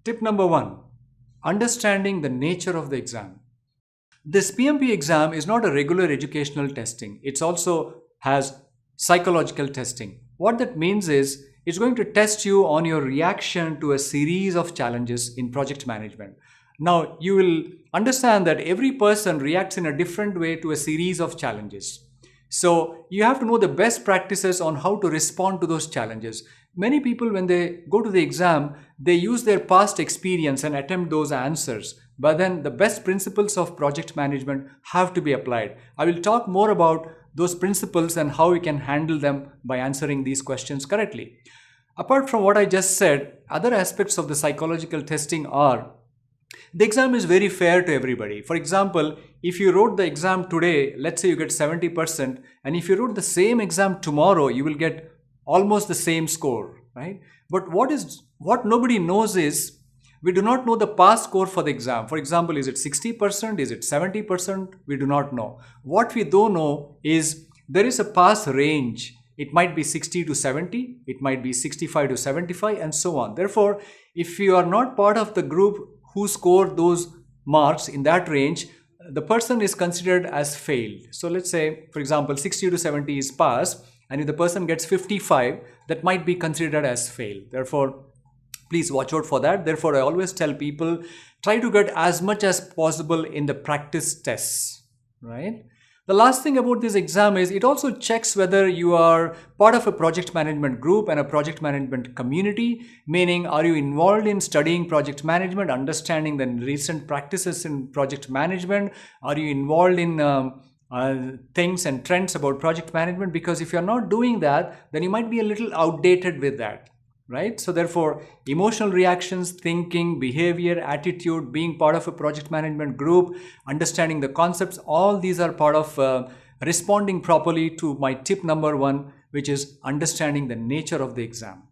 Tip number 1, understanding the nature of the exam. This PMP exam is not a regular educational testing. It also has psychological testing. What that means is it's going to test you on your reaction to a series of challenges in project management. Now, you will understand that every person reacts in a different way to a series of challenges. So you have to know the best practices on how to respond to those challenges. Many people, when they go to the exam, they use their past experience and attempt those answers. But then the best principles of project management have to be applied. I will talk more about those principles and how we can handle them by answering these questions correctly. Apart from what I just said, other aspects of the psychological testing are the exam is very fair to everybody. For example, if you wrote the exam today, let's say you get 70%, and if you wrote the same exam tomorrow, you will get almost the same score, right? But what nobody knows is we do not know the past score for the exam. For example, is it 60%? Is it 70%? We do not know. What we do know is there is a pass range. It might be 60 to 70, it might be 65 to 75, and so on. Therefore, if you are not part of the group who scored those marks in that range, the person is considered as failed. So let's say, for example, 60 to 70 is pass, and if the person gets 55, that might be considered as fail. Therefore, please watch out for that. Therefore, I always tell people, try to get as much as possible in the practice tests, right? The last thing about this exam is it also checks whether you are part of a project management group and a project management community, meaning are you involved in studying project management, understanding the recent practices in project management, are you involved in things and trends about project management, because if you're not doing that, then you might be a little outdated with that, right? So therefore, emotional reactions, thinking, behavior, attitude, being part of a project management group, understanding the concepts, all these are part of responding properly to my tip number 1, which is understanding the nature of the exam.